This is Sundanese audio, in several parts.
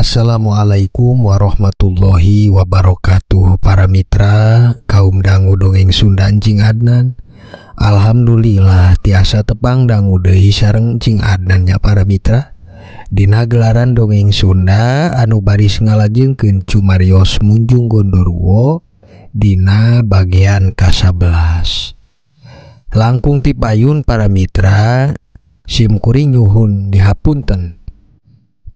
Assalamualaikum warahmatullahi wabarakatuh. Para mitra kaum dangu dongeng Sunda Cing Adnan. Alhamdulillah tiasa tepang dangu deui sareng Cing Adnan ya para mitra. Dina gelaran dongeng Sunda anu baris ngalajengkeun cumarios Munjung Gondoruo dina bagian ka-11. Langkung ti payun para mitra, simkuring nyuhun dihapunten.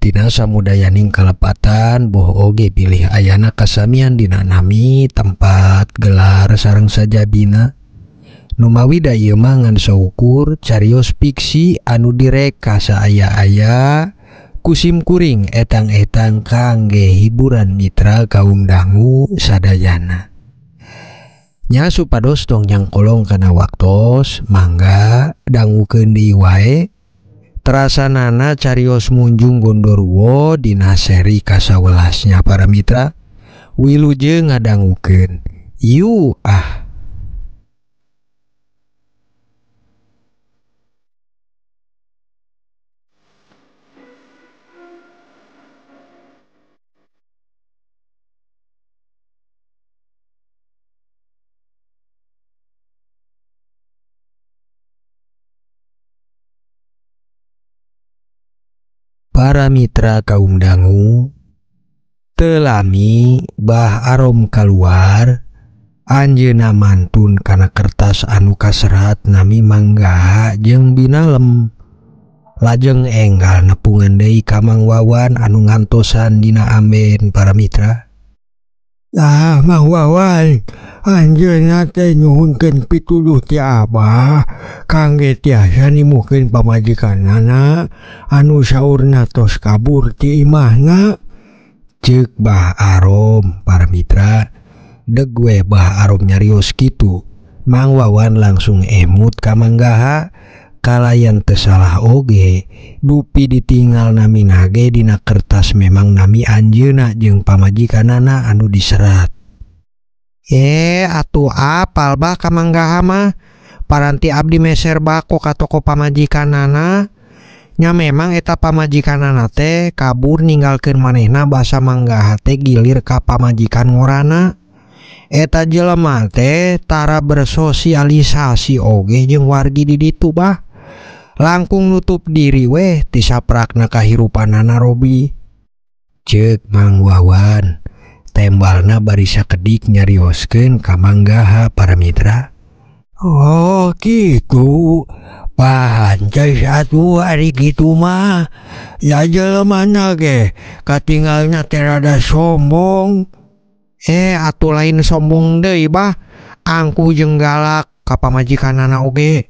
Dina samudayaning kalepatan boh oge pilih ayana kasamian dina nami tempat gelar sareng sajabina. Numawi da ieu mah ngan saukur carios fiksi anu direka saaya-aya ku simkuring etang-etang kangge hiburan mitra kaum dangu sadayana. Nya supados tong nyangkolong kana waktos mangga dangukeun deui wae terasanana carios Munjung Gondoruo dina seri ka-11 para mitra. Wilujeng ngadangukeun. Yu ah. Para mitra kaum dangu, teu lami bah arom kaluar anjeunna mantun kana kertas anu kaserat nami manggaha jeung binalem. Lajeng enggal nepungan deui ka Mang Wawan anu ngantosan dina amben para mitra. Mang Wawan, anjeunna teh nyuhunkeun pituduh ti Abah kangge tiasa nimuhkeun pamajikanana anu saurna tos kabur ti imahna. Ceuk Bah Arom para mitra. Deg we Bah Arom nyarios kitu, Mang Wawan langsung emut ka manggaha. Kalayan teu salah oge, dupi ditinggal nami nage dina kertas memang nami anjeunna jeung pamajikanana anu diserat. Atuh apal bah ka manggaha mah, paranti abdi meser bako ka toko pamajikanana. Nya memang eta pamajikanana teh kabur ninggalkeun manehna basa manggaha teh gilir ka pamajikan ngorana. Eta jelema teh tara bersosialisasi oge jeung wargi di ditu bah. Langkung nutup diri weh ti saprakna kahirupanana Robi. Ceuk Mang Wawan, tembalna bari sakedik nyarioskeun ka manggaha para mitra. Oh kitu, pancai satu hari kitu mah. Ya jelemana ge katinggalna teh rada sombong. Atuh lain sombong deui bah, angkuh jeung galak ka pamajikanana oge.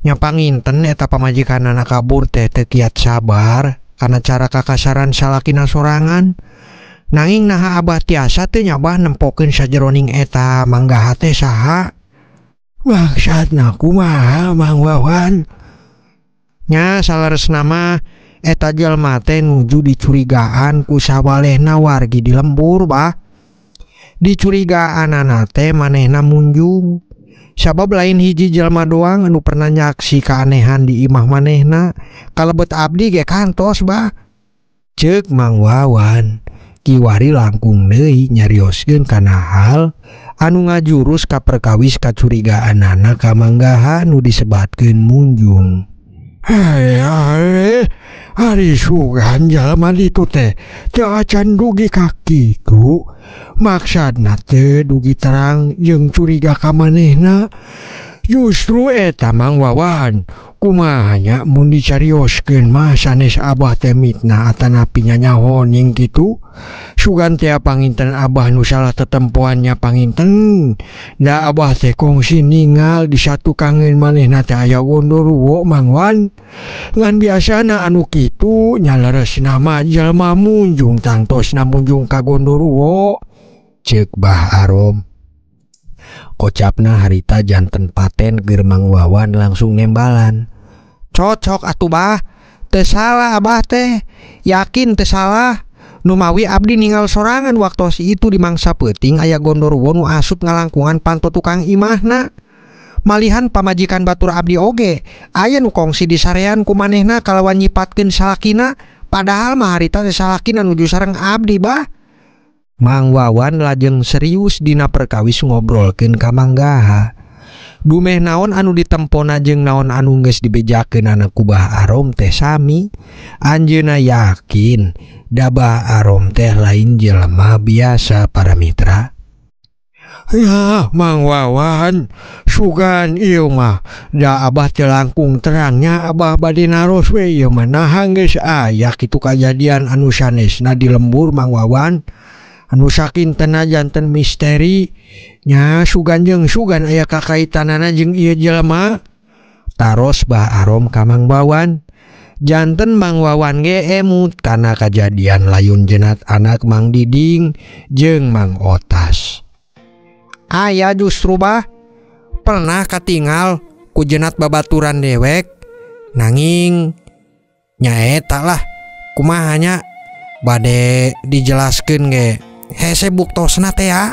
Nya panginten eta pamajikanana kabur teh teu kiat sabar kana cara kakasaran salakina sorangan. Nanging naha Abah tiasa teu nyabah nempokeun sajeroning eta manggaha teh saha. Maksudna kumaha Mang Wawan? Nya salaresna mah eta jelema teh nuju dicurigaan ku sawalehna wargi di lembur bah. Dicurigaanana teh manehna Munjung. Sabab lain hiji jelema doang anu pernah nyaksi keanehan di imah manehna, kalebet abdi ge kantos bah. Ceuk Mang Wawan, kiwari langkung deui nyarioskeun kana hal anu ngajurus ka perkawis kacurigaanana ka manggaha nu disebatkeun Munjung. Hari sugan jalma ditu teh teu acan dugi ka kitu. Maksudna teu dugi terang jeung curiga ka manehna. Justru eta Mang Wawan, kumaha nya mun dicarioskeun mah sanes Abah teh mitna atanapi nyanyahon yang kitu. Sugan teh panginten Abah nu salah tetempoannya panginten. Da Abah teh kongsi ningal di satu kangen manehna teh aya Gondoruo Mang Wan. Ngan biasana anu kitu nyaleresna mah jelema Munjung tangtosna Munjung ka Gondoruo. Ceuk Bah Arom. Kocapna harita janten paten keur Mang Wawan langsung nembalan. Cocok atuh bah, teu salah Abah teh, yakin teu salah. Numawi abdi ninggal sorangan waktos itu di mangsa peuting aya Gondoruo nu asup ngalangkungan panto tukang imahna. Malihan pamajikan batur abdi oge aya nu kongsi disarean ku manehna kalawan nyipatkeun salakina Padahal mah harita teh salakin nuju sareng abdi bah. Mang Wawan lajeng serius dina perkawis ngobrolkeun ka Manggaha. Dumeh naon anu ditempona jeung naon anu geus dibejakeunana ku Bah Arom teh sami. Anjeunna yakin da Bah Arom teh lain jelema biasa para mitra. Ya Mang Wawan, sugan ieu mah da Abah teh langkung terangnya Abah bade naros we ieu mah nah geus aya kitu kajadian anu sanesna di lembur Mang Wawan. Anu sakintenna janten misteri nya sugan jeung sugan aya kakaitanana jeung ieu jelema. Taros Bah Arom ka Mang Wawan. Janten Mang Wawan ge emut kana kajadian layun jeunat anak Mang Diding jeung Mang Otas. Aya justru bah pernah katinggal ku jeunat babaturan dewek nanging nyaeta lah kumaha nya bade dijelaskeun ge hese buktosna teh ya.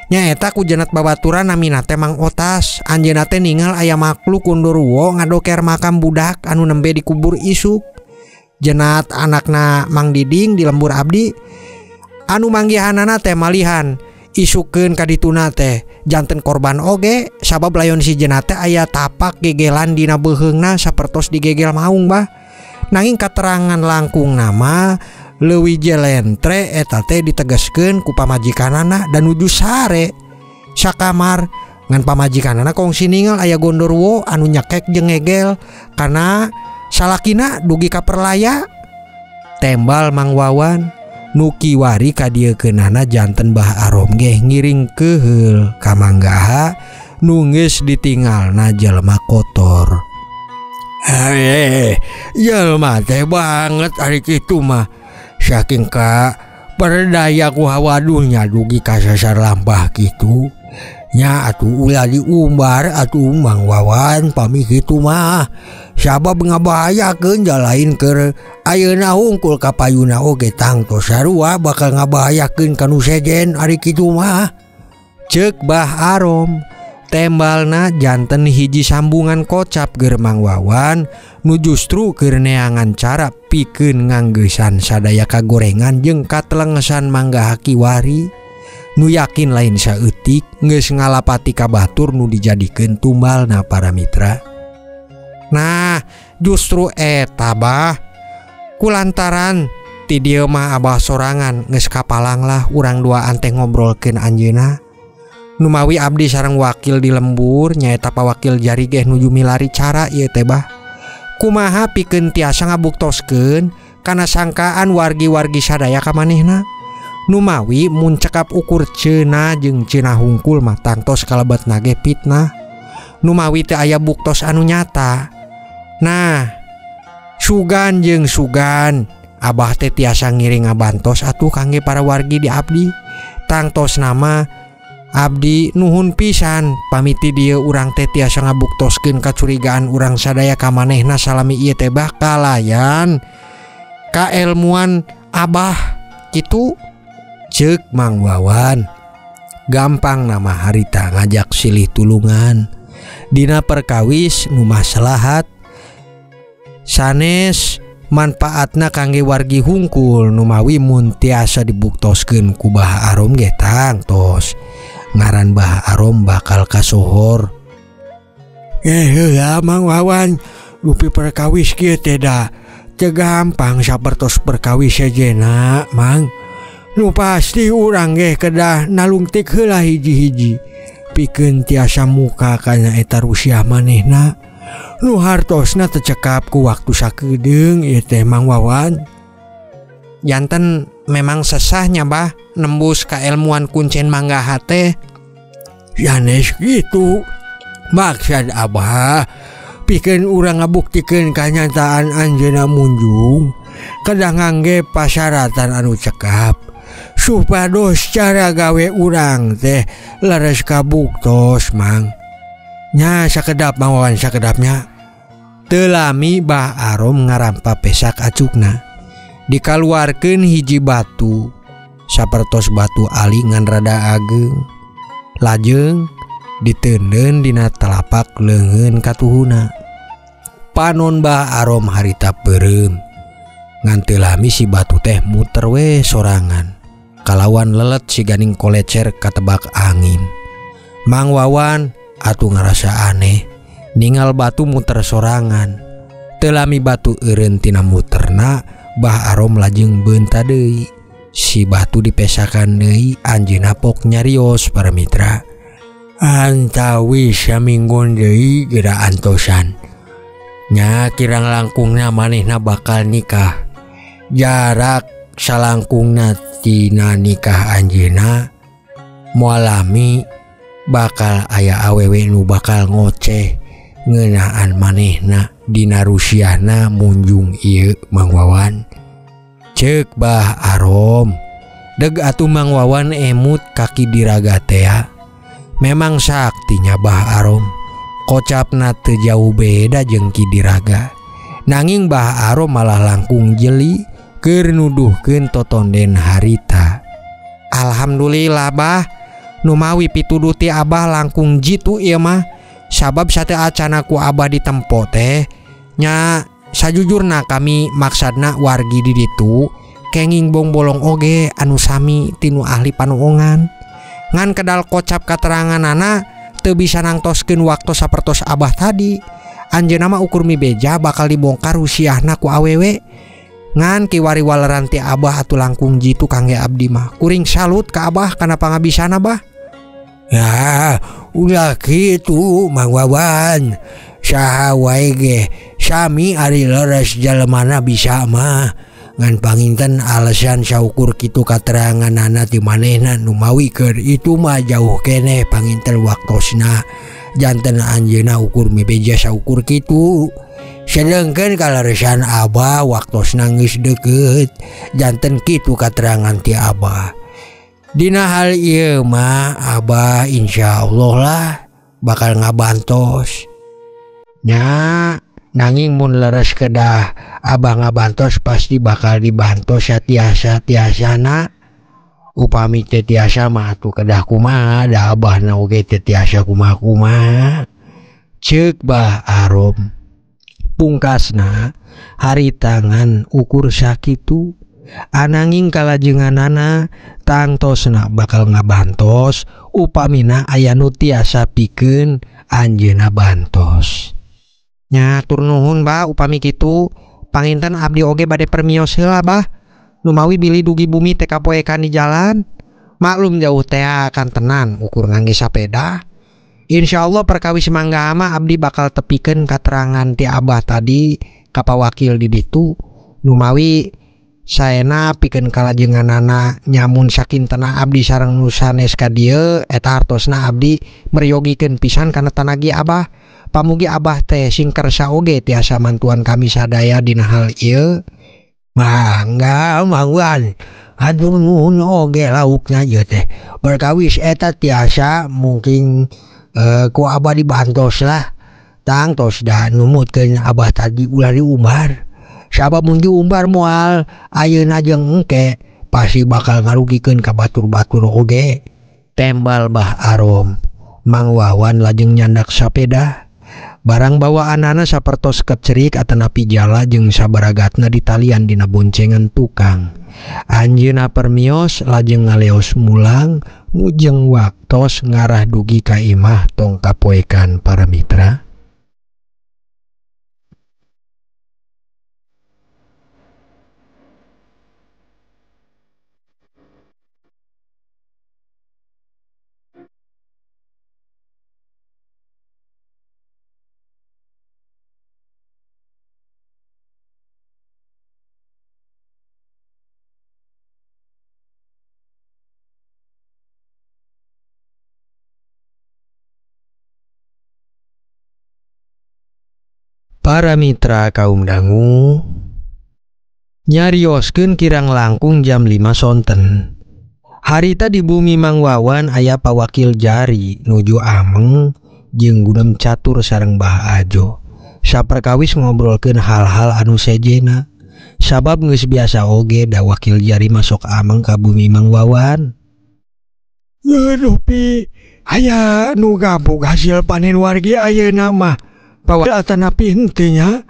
Nyaeta ku jeunat babaturan namina teh Mang Otas. Anjeunna teh ninggal aya makhluk Gondoruo ngadoker makam budak anu nembe dikubur isuk. Jeunat anakna Mang Diding di lembur abdi anu manggihanana teh malihan isukeun ka dituna teh janten korban oge sabab layon si jeunat teh aya tapak gegelan dina beuheungna sapertos digegel maung bah. Nanging katerangan langkung nama leuwih jelentre eta teh ditegaskeun ku pamajikanana dan nuju sare sakamar ngan pamajikanana kongsi ninggal aya Gondoruo anu nyekek jeung ngegel kana salakina dugi ka perlaya. Tembal Mang Wawan nu kiwari ka dieu keunana janten Bah Arom ge ngiring keheul ka Manggaha nu geus ditinggalna jelema kotor. Jelema teh banget ari kitu mah saking ka berdaya ku hawaduhnya dugi ka sasar lampah kitu nya atuh ulah diumbar atuh Mang Wawan pami kitu mah sabab ngabahayakeun jalain keur ayeuna hungkul ka payuna oge tangtos sarua bakal ngabahayakeun ka nu sejen ari kitu mah ceuk Bah Arom. Tembalna janten hiji sambungan kocap keur Mang Wawan nu justru keur neangan cara pikeun nganggesan sadaya kagorengan jeung katlengesan Manggaha kiwari nu yakin lain saeutik geus ngalapati ka batur nu dijadikeun tumbalna para mitra. Nah justru eta bah kulantaran ti dieu mah Abah sorangan geus kapalang lah urang duaan teh ngobrolkeun anjeunna. Numawi abdi sareng wakil di lembur nyaeta pawakil jari geh nuju milari cara ieu teh bah. Kumaha pikeun tiasa ngabuktoskeun kana sangkaan wargi-wargi sadaya ka manehna. Numawi mun cekap ukur ceuna jeung ceuna hungkul mah tangtos kalebetna ge fitnah. Numawi teu aya buktos anu nyata. Nah, sugan jeung sugan Abah teh tiasa ngiring ngabantos atuh kangge para wargi di abdi. Tangtos nama abdi nuhun pisan pamiti dieu urang teh tiasa ngabuktoskeun kacurigaan urang sadaya ka manehna salami ieu teh bah kalayan kaelmuan Abah kitu ceuk Mang Wawan. Gampang nama harita ngajak silih tulungan dina perkawis nu maslahat sanes manfaatna kangge wargi hungkul. Numawi mun tiasa dibuktoskeun ku Bah Arom ge tangtos ngaran Bah Arom bakal kasohor. Mang Wawan lupi perkawis kieu teh da teu gampang sapertos perkawis sejenna Mang. Nu pasti urang ge kedah nalungtik heula hiji-hiji pikeun tiasa muka kana eta rusiah manehna nu hartosna teu cekap ku waktu sakedeung ieu teh Mang Wawan. Janten memang sesahnya bah nembus kailmuan kuncen Manggaha teh. Sanes gitu maksud Abah pikeun urang ngabuktikeun kanyataan anjeunna munjung kedah ngangge pasyaratan anu cekap supados cara gawe urang teh leres kabuktos Mang. Nya sakedap Mang Wawan sakedapnya teu lami Bah Arom ngarampa pesak acukna dikaluarkeun hiji batu sapertos batu ali ngan rada ageng lajeng diteundeun dina telapak leungeun katuhuna. Panon Bah Arom harita peureum ngantilami si batu teh muter we sorangan kalawan lelet si ganing kolecer katebak angin. Mang Wawan atuh ngerasa aneh ningal batu muter sorangan. Telami batu eureun tina muterna Bah Arom lajeng beunta deui. Si batu dipesakan deui anjeunna pok nyarios para mitra. Antawi saminggon deui geura antosan. Nya kirang langkungna manehna bakal nikah. Jarak salangkungna tina nikah anjeunna moalami bakal aya awewe nu bakal ngoceh ngeunaan manehna dina rusiahna munjung ieu Mang Wawan. Ceuk Bah Arom. Deg atuh Mang Wawan emut kaki diraga teh. Memang saktinya Bah Arom. Kocapna teu jauh beda jeung Ki Diraga. Nanging Bah Arom malah langkung jeli keur nuduhkeun totonden harita. Alhamdulillah Bah, nu mawi pituduh ti Abah langkung jitu ieu mah. Sabab sate acana ku Abah ditempo teh nya sajujurna kami maksadna wargi di ditu kenging bong-bolong oge anu sami tinu ahli panuongan. Ngan kedal kocap kateranganana teu bisa nangtoskeun waktu sapertos Abah tadi. Anjeunna mah ukur mi beja bakal dibongkar rusiahna ku awewe. Ngan kiwari waleran ti Abah atuh langkung jitu kangge abdi mah. Kuring salut ka Abah kana pangabisana Bah. Ya, ulah kitu Mang Wawan. Saha wae ge sami ari leres jalemana bisa mah. Ngan panginten alasan saukur kitu kateranganana ti manehna nu mawi keur itu mah jauh keneh panginten waktosna. Janten anjeunna ukur mibeja saukur kitu. Sedengkeun kaleresan Abah waktosna geus deukeut. Janten kitu katerangan ti Abah. Dina hal ieu mah Abah insyaallah lah bakal ngabantos. Nya nanging mun leres kedah Abah ngabantos pasti bakal dibantos tiasa-tiasana. Upami teu tiasa mah atuh kedah kumaha da Abahna oge teu tiasa kumaha-kumaha. Ceuk Bah Arom. Pungkasna haritangan ukur sakitu. Ananging kalajenganana tangtosna bakal ngabantos upamina aya nu tiasa pikeun anjeunna bantos. Nya tur nuhun Bah upami kitu panginten abdi oge bade permios heula Bah. Nu mawi bili dugi bumi teh kapoekan di jalan. Maklum jauh teh akan tenan ukur ngangge sapeda. Insyaallah perkawis mangga mah abdi bakal tepikeun katerangan ti Abah tadi ka pawakil di ditu. Nu mawi saena pikeun kalajenganana nyamun sakintena abdi sareng nu sanes ka dieu eta hartosna abdi meryogikeun pisan kana tanagi Abah. Pamugi Abah teh sing kersa oge tiasa mantuan kami sadaya dina hal ieu. Mangga Mang Wawan. Aduh nuhun oge laukna ieu teh. Berkawis eta tiasa mungkin ku Abah dibantos lah. Tang tos da numutkeun Abah tadi ulah diumbar. Sabab mun diumbar moal ayeuna jeung engke pasti bakal ngarugikeun ka batur-batur oge. Tembal Bah Arom. Mang Wawan lajeng nyandak sapeda. Barang bawaanana sapertos kecerik atanapi jala jeung sabaragatna ditalian dina boncengan tukang. Anjeunna permios lajeng ngaleos mulang mujeng waktos ngarah dugi ka imah tong kapoekan para mitra. Para mitra kaum dangu, nyarioskeun kirang langkung jam 5 sonten. Harita di bumi Mang Wawan aya pawakil jari nuju Ameng jeung Gudem Catur sareng Bah Ajo. Saperkawis ngobrolkeun hal-hal anu sejena. Sabab geus biasa oge da wakil jari masuk Ameng ka bumi Mang Wawan. Aduh pi, aya nu gabung hasil panen wargi ayeuna mah. Pawakil atanapi henteu nya.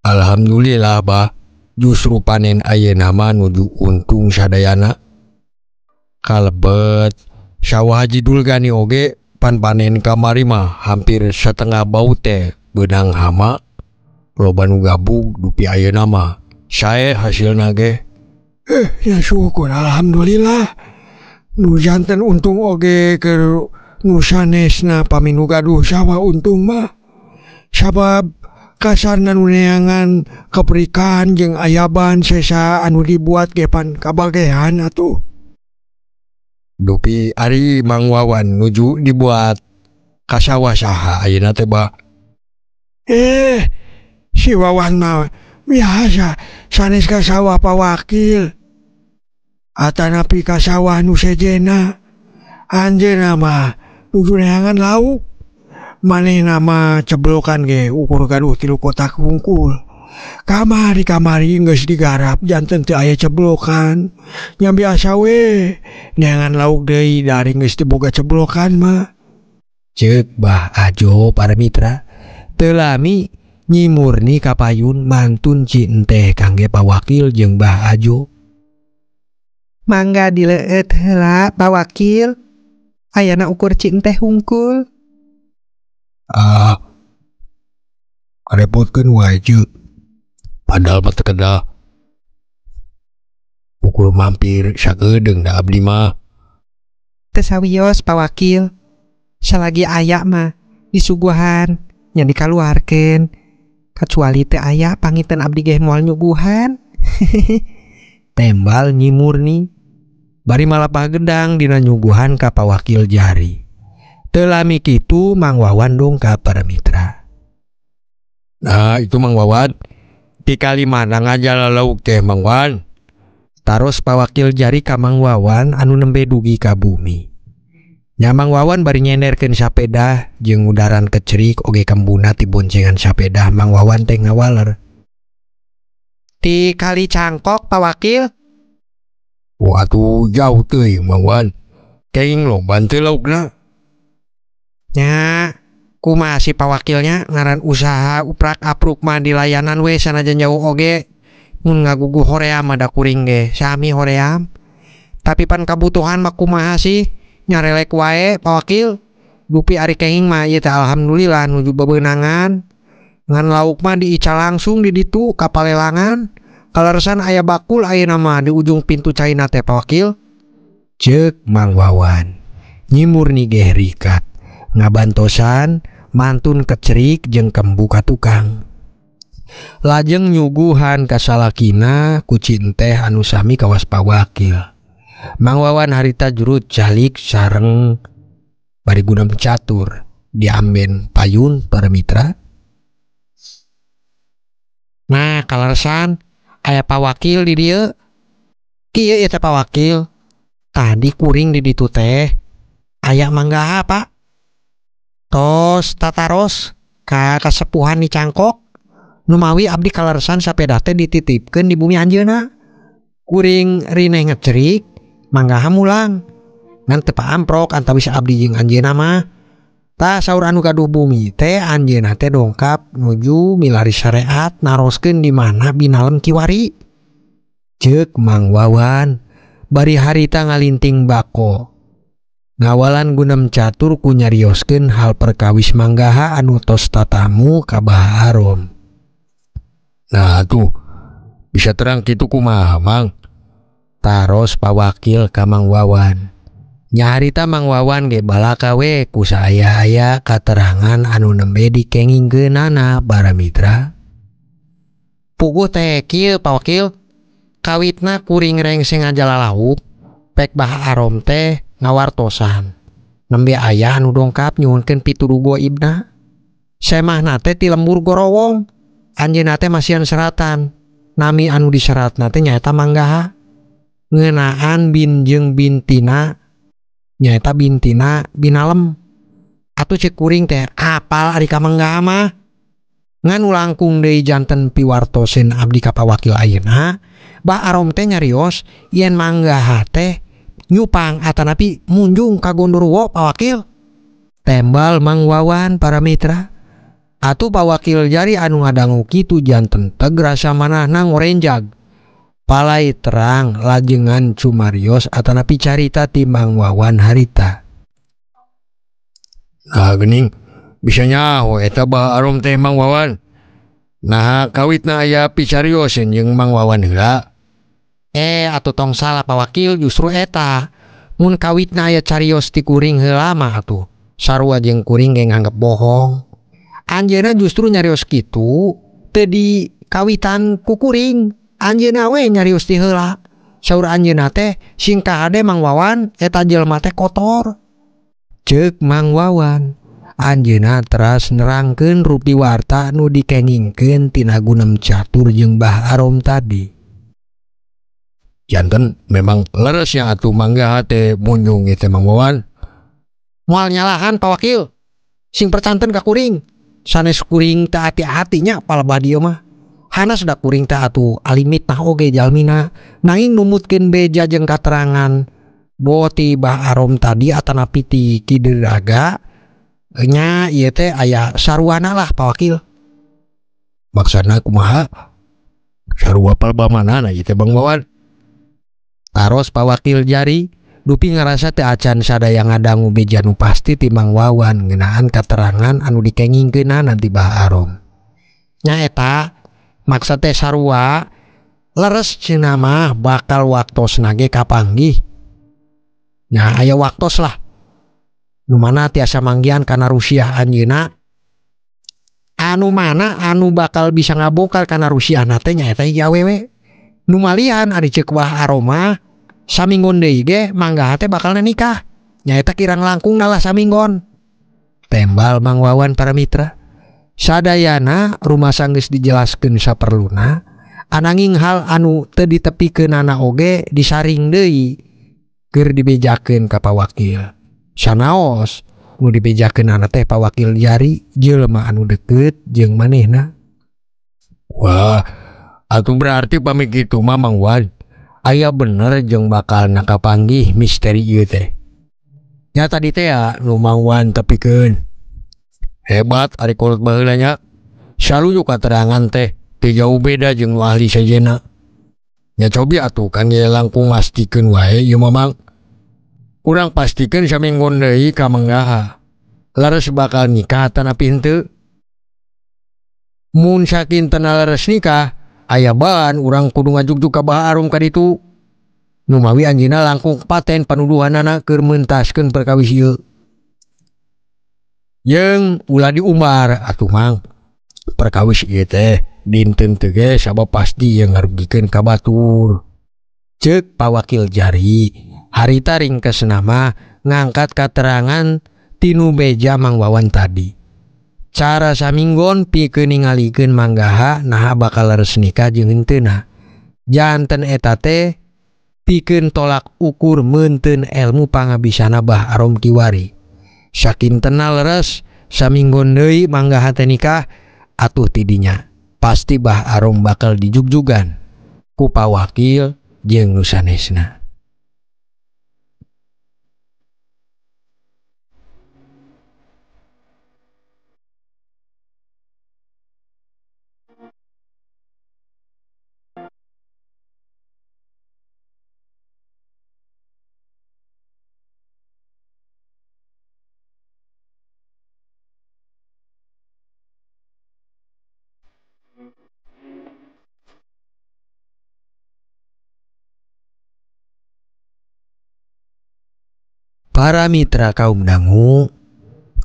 Alhamdulillah bah, justru panen ayeuna mah nuju untung sadayana. Kalebet sawah Haji Dulgani oge pan panen kamari mah hampir setengah bau teh benang hama. Loba nu gabung dupi ayeuna mah sae hasilna ge. Ya syukur alhamdulillah. Nu janten untung oge ke nu sanesna paminu gaduh sawah untung mah. Sabab kasarna nu neangan keperikan jeung ayaban sesa anu dibuat ge pan kabagean atuh. Dupi ari Mang Wawan nuju dibuat ka sawah saha ayeuna teh bah? Si Wawan mah biasa sanes ka sawah Pak Wakil. Atanapi ka sawah nu sejena. Anjeunna mah nuju neangan lauk. Manehna mah ceblokan ge ukur gaduh 3 kotak hungkul. Kamari geus digarap janten teu aya ceblokan. Nya biasa we neangan lauk deui dari geus teu boga ceblokan mah. Ceuk Bah Ajo para mitra. Teu lami Nyi Murni kapayun mantun ci enteh kangge Pak Wakil jeung Bah Ajo. Mangga dileueut heula Pak Wakil. Ayana ukur ci enteh hungkul. Karepotkeun wae ceuk. Padahal mah teu kedah. Ukur mampir sageudeng da abdi mah. Teu sawios Pak Wakil. Salagi aya mah disuguhan nya dikaluarkeun. Kecuali teu aya pangiten abdi ge moal nyuguhan. Tembal Nyi Murni. Bari malapah gedang dina nyuguhan ka Pak Wakil jari. Teu lami kitu Mang Wawan dongkap para mitra. Nah itu Mang Wawan. Ti kalimana ngajal lauk teh Mang Wawan. Taros Pak Wakil jari ka Mang Wawan anu nembe dugi ka bumi. Nya Mang Wawan bari nyenderkeun sapeda jeung udaran kecerik oge kembuna ti boncengan sapeda Mang Wawan teh ngawaler. Ti Kali Cangkok Pak Wakil. Atuh jauh teuing Mang Wawan. Kenging loban teu laukna. Nya kumaha si Pak Wakilnya ngaran usaha uprak apruk mah di layanan we sanajan jauh oge. Mun ngagugu hoream ada kuring ge sami hoream. Tapi pan kabutuhan mah kumaha sih nyarelek wae Pak Wakil. Dupi ari kenging mah ieu teh alhamdulillah nuju bebeunangan. Ngan lauk mah diica langsung di ditu ka palelangan. Kaleresan aya bakul ayeuna mah di ujung pintu caina teh Pak Wakil. Ceuk Mang Wawan. Nyi Murni ge rikat. Ngabantosan mantun kecerik jeung kembu ka tukang. Lajeng nyuguhan ka salakina ku cinteh anu sami kawas Pak Wakil. Mang Wawan harita jurut calik sareng bari guna catur diamben payun para mitra. Nah kaleresan aya Pak Wakil di dieu. Kieu eta Pak Wakil. Tadi kuring di ditu teh aya manggaha Pak. Tos tataros ka kasepuhan di Cangkok. Numawi abdi kaleresan sapeda teh dititipkeun di bumi anjeunna. Kuring rineh ngecerik manggaha mulang. Ngan teu paamprok antawis abdi jeung anjeunna mah. Tah saur anu gaduh bumi teh anjeunna teh dongkap nuju milari syariat naroskeun di mana binalem kiwari. Ceuk Mang Wawan bari harita ngalinting bako. Ngawalan gunem catur ku nyarioskeun hal perkawis manggaha anu tos tatamu ka Bah Arom. Nah tuh bisa terang kitu kumaha Mang? Taros Pak Wakil ka Mang Wawan. Nya harita Mang Wawan ge balaka we ku saaya-aya katerangan anu nembe dikengingkeunana para mitra. Puguh teh kieu Pak Wakil. Kawitna kuring rengseng ngajala lauk pek Bah Arom teh ngawartosan. Nembe aya anu dongkap nyuhunkeun pituduh goibna. Semahna teh ti lembur gorowong. Anjeunna teh masieun seratan. Nami anu diseratna teh nyaeta manggaha. Ngeunaan bin jeung bintina nyaeta bintina binalem. Atuh cek kuring teh apal ari ka manggaha mah. Ngan ulangkung deui janten piwartoseun abdi ka Pak Wakil ayeuna. Bah Arom teh nyarios yen manggaha teh nyupang atanapi munjung ka Gondoruwo Pak Wakil. Tembal Mang Wawan para mitra. Atuh pawakil jari anu ngadangu kitu janten teg rasa manahna ngorenjag. Palai terang lajengan cumarios atanapi carita ti Mang Wawan harita. Nah gening bisa nyaho eta bah arom teh Mang Wawan. Nah kawitna aya picariosen jeung Mang Wawan heula. Atuh tong salah pawakil justru eta. Mun kawitna aya carios ti kuring heula mah atuh sarua jeung kuring ge nganggep bohong. Anjeunna justru nyarios kitu teu di kawitan ku kuring. Anjeunna we nyarios ti heula. Saur anjeunna teh singkah ade Mang Wawan eta jelema teh kotor. Ceuk Mang Wawan. Anjeunna teras nerangkeun rupi warta nu dikengingkeun tina Gunem Catur jeung Bah Arom tadi. Janten memang leresnya atuh mangga teh munjung teh Mang Wawan. Moal nyalahan pawakil. Sing percanten ka kuring. Sanes kuring teu hati-hatinya palebah dieu mah. Hanas da kuring teh atuh alimit nah oge jalmina. Nanging numutkeun beja jeung katerangan bo ti Bah Arom tadi atanapi ti Ki Dedaga nya ieu teh aya saruana lah pawakil. Maksudna kumaha? Sarua palebah manana ieu teh Mang Wawan? Taros pawakil jari dupi ngarasa teu acan sadaya ngadangu beja nu pasti ti Mang Wawan ngeunaan katerangan anu dikengingkeunana ti Bah Arom. Nya eta maksud teh sarua leres cenah mah bakal waktosna ge kapanggih. Nya aya waktos lah nu mana tiasa manggihan kana Rusia anjeunna. Anu mana anu bakal bisa ngabokal kana Rusia na teh nya eta hiji awewe. Nu malian ari ceuk Bah Arom mah saminggon deui ge mangga teh bakalna nikah. Nyaeta kirang langkung lah saminggon. Tembal Mang Wawan para mitra. Sadayana rumasa geus dijelaskeun saperluna, ananging hal anu teu ditepikeunana oge disaring deui keur dibejakeun ka pawakil. Sanaos nu dibejakeunana teh pawakil jari jelema anu deukeut jeung manehna. Wah, atuh berarti pami kitu mah Mang Wawan aya bener jeung bakal nakapanggih misteri ieu teh. Nya tadi teh nu Mang Wawan tepikeun. Hebat ari kolot baheula nya. Saluju katerangan teh teu jauh beda jeung nu ahli sejenna. Nya cobi atuh kangge langkung mastikeun wae ieu mah Mang. Urang pastikeun saminggon deui ka manggaha. Lares bakal nikah tanapi henteu. Mun sakintena lares nikah aya bahan urang kudu ngajugjug ka Bah Arom ka ditu. Nu mawi anjeunna langkung paten panuduhanana keur mentaskeun perkawis ieu. Jeung ulah diumbar atuh Mang. Perkawis ieu teh dinten teu ge sabab pasti yang ngarugikeun ka batur. Ceuk pawakil jari, harita ringkesna mah ngangkat katerangan tinu beja Mang Wawan tadi. Cara saminggon pikeun ningalikeun manggaha naha bakal leres nikah jeung henteuna. Janten eta teh pikeun tolak ukur meunteun elmu pangabisana Bah Arom kiwari. Sakintena leres saminggon deui manggaha teh nikah atuh tidinya pasti Bah Arom bakal dijugjugan ku pawakil jeung nu sanesna. Para mitra kaum dangu,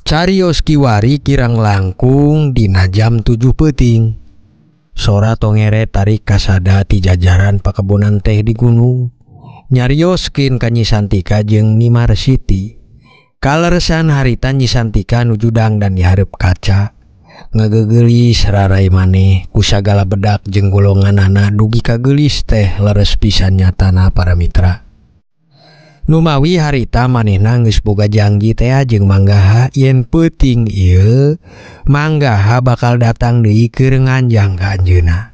carios kiwari kirang langkung dina jam 7 peuting. Sora tongere tarik kasada ti jajaran pakebonan teh di gunung. Nyarioskeun ka Nyi Santika jeung Ni Marsiti. Kaleresan harita Nyi Santika nuju dangdan di hareup kaca. Ngageugelis rarai maneh ku sagala bedak jeung golonganana dugi kageulis teh leres pisan nyatana para mitra. Numawi harita manehna geus boga janji teh jeung manggaha yen peuting ieu manggaha bakal datang deui keur nganjang ka anjeunna.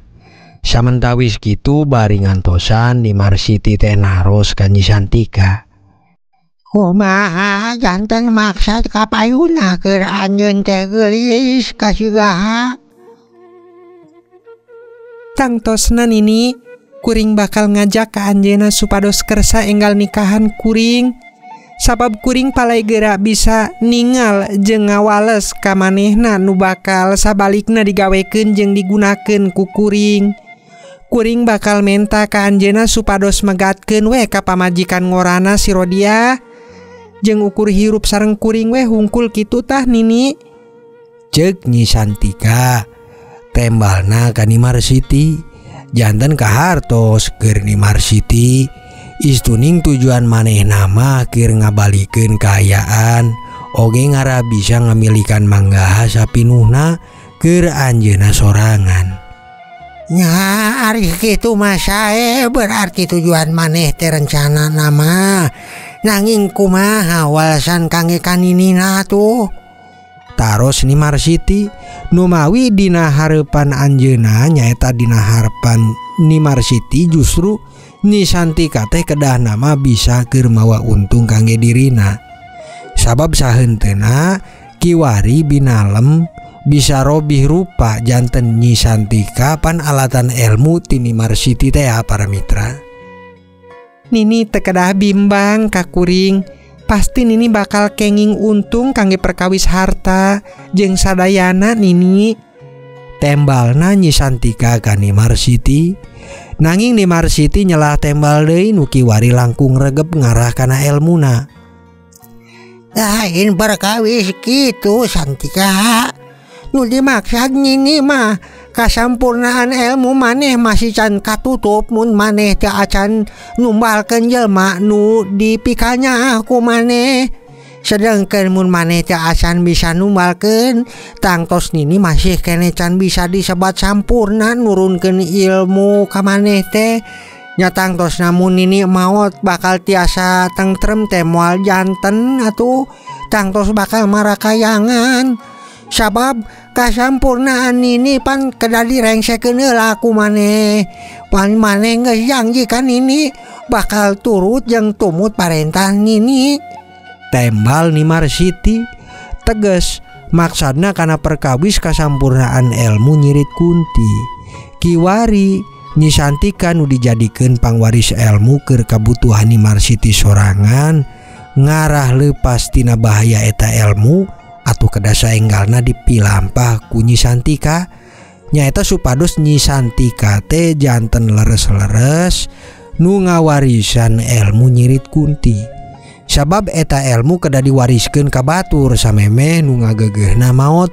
Samentawis kitu bari ngantosan Ni Marsiti teh naros ka Nyi Santika. Kumaha janten maksad kapayuna keur anjeun teh geulis kasigaha. Tangtosna nini kuring bakal ngajak ka anjeunna supados kersa enggal nikahan kuring. Sabab kuring palai geura bisa ningal jeung ngawales ka manehna nu bakal sabalikna digawekeun jeung digunakeun ku kuring. Kuring bakal menta ka anjeunna supados megatkeun we ka pamajikan ngorana si Rodia. Jeung ukur hirup sareng kuring we hungkul kitu tah nini. Ceuk Nyi Santika. Tembalna ka Ni Marsiti. Janten kahartos keur Ni Marsiti. Istuning tujuan manehna mah keur ngabalikeun kaayaan. Oge ngara bisa ngamilikan manggaha sapinuhna keur anjeunna sorangan. Nya ari kitu mah sae berarti tujuan maneh teh rencana nama. Nanging kumaha walesan kangge kaninina tuh. Taros Ni Marsiti nu mawi dina hareupan anjeunna nyaeta dina harapan Ni Marsiti justru Nyi Santika teh kedah nama bisa keur mawa untung kangge dirina. Sabab sahenteuna kiwari binalem bisa robih rupa janten Nyi Santika pan alatan ilmu ti Ni Marsiti teh para mitra. Nini teu kedah bimbang ka kuring. Pasti Nini bakal kenging untung kangge perkawis harta jeung sadayana Nini. Tembalna Nyi Santika ka Ni Marsiti. Nanging Ni Marsiti nyelah tembal deui nu kiwari langkung regep ngarah kana elmuna. Lain perkawis kitu Santika. Nu dimaksud Nini mah kasampurnaan ilmu maneh masih can katutup mun maneh teu acan numbalkeun jelema nu dipikanya ku maneh. Sedengkeun mun maneh teu acan bisa numbalkeun, tangtos Nini masih kene can bisa disebat sampurna nurunkeun ilmu ka maneh teh. Nya tangtos namun Nini maot bakal tiasa tentrem teh moal janten atuh tangtos bakal marakayangan. Sabab kasampurnaan Nini pan kedah direngsekeun heula ku maneh. Pan maneh geus janji ka Nini bakal turut jeung tumut parentah Nini. Tembal Ni Marsiti tegas maksudna kana perkawis kasampurnaan ilmu nyirit Kunti. Kiwari Nyi Santika nu dijadikeun pangwaris ilmu keur kabutuhan Ni Marsiti sorangan ngarah leupas tina bahaya eta ilmu atuh kedah saenggalna dipilampah ku Nyi Santika. Nyaeta supados Nyi Santika teh janten leres-leres nu ngawarisan ilmu nyirit Kunti. Sabab eta ilmu kedah diwariskeun ka batur samemeh nu ngageugeuhna maot.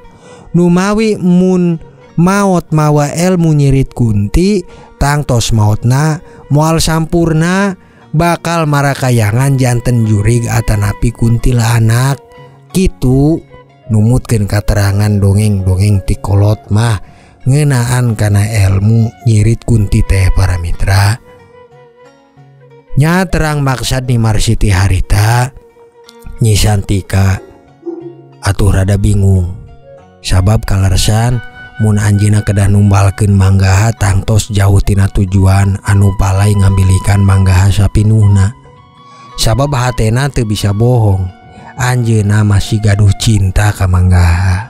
Nu mawi mun maot mawa ilmu nyirit Kunti tangtos maotna moal sampurna bakal marakayangan janten jurig atanapi Kunti lah anak. Kitu numutkeun katerangan dongeng-dongeng ti kolot mah ngeunaan kana ilmu nyirit Kunti teh para mitra. Nya terang maksud Ni Marsiti harita Nyi Santika atuh rada bingung. Sabab kalersan mun anjeunna kedah numbalkeun manggaha tangtos jauh tina tujuan anu palai ngambilikan manggaha sapinuhna. Sabab hatena teu bisa bohong, anjeunna masih gaduh cinta ka manggaha.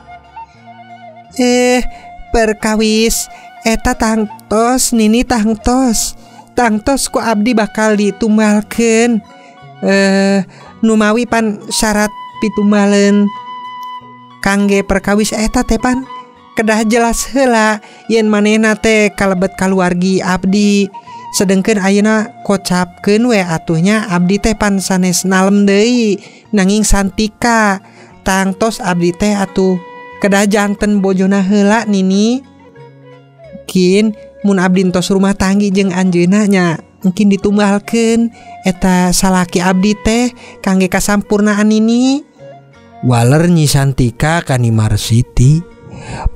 Perkawis eta tangtos Nini tangtos ku abdi bakal ditumbalkeun. Nu mawi pan syarat pitumbaleun kangge perkawis eta teh pan kedah jelas heula yen manehna teh kalebet kaluargi abdi. Sedengkeun ayeuna kocapkeun we atuhnya abdi teh pan sanes nalem deui nanging Santika tangtos abdi teh atuh kedah janten bojona heula Nini. Mungkin mun abdi entos rumah tanggi jeung anjeunna nya mungkin ditumbalkeun eta salaki abdi teh kangge kasampurnaan Nini. Waler Nyi Santika ka Ni Marsiti.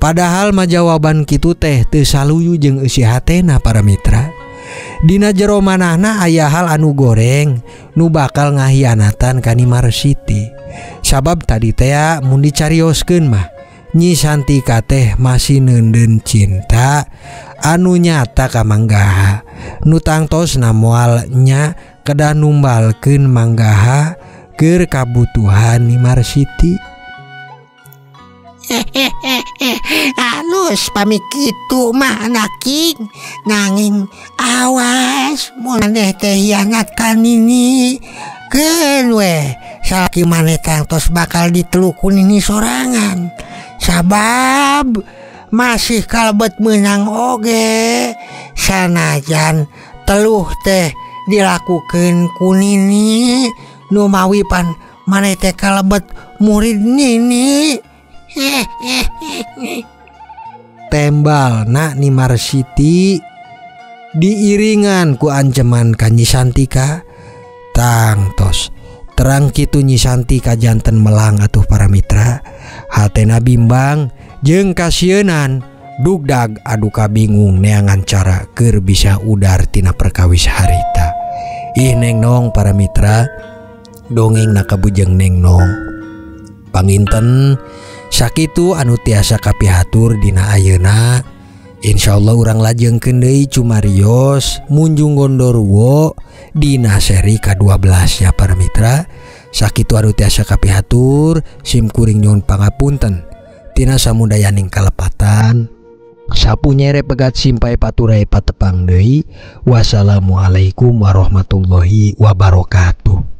Padahal mah jawaban kitu teh teu saluyu jeung eusi hatena para mitra. Dina jero manahna aya hal anu goreng nu bakal ngahianatan ka Ni Marsiti. Sabab tadi teh mun dicarioskeun mah Nyi Santika teh masih neundeun cinta anu nyata ka manggaha. Nu tangtosna moal nya kedah numbalkeun manggaha keur kabutuhan ni Marsiti. Alus pamikitu mah anaking nanging awas maneh teh hianat ka nini keun we salaki maneh tangtos bakal ditelukun ini sorangan sabab masih kalebet menang oge sanajan teluh teh dilakukeun ku nini nu mawi pan maneh teh kalebet murid nini. Tembal nak ni Marsiti diiringan ku anceman ka Nyi Santika. Tangtos terang kitu Nyi Santika janten melang atuh para mitra, hatena bimbang jeung kasieun dugdag adu kabingung neangan cara keur bisa udar tina perkawis harita. Ih Neng Nong para mitra, dongeng na kabujeng Neng Nong. Panginten sakitu anu tiasa kapihatur dina ayeuna. Insyaallah urang lajengkeun deui cumarios munjung gondoruwo dina seri ka-12 ya para mitra. Sakitu anu tiasa kapihatur simkuring nyuhun pangapunten tina samudayaning kalepatan. Sapunyere pegat simpai paturai patepang deui. Wassalamualaikum warahmatullahi wabarakatuh.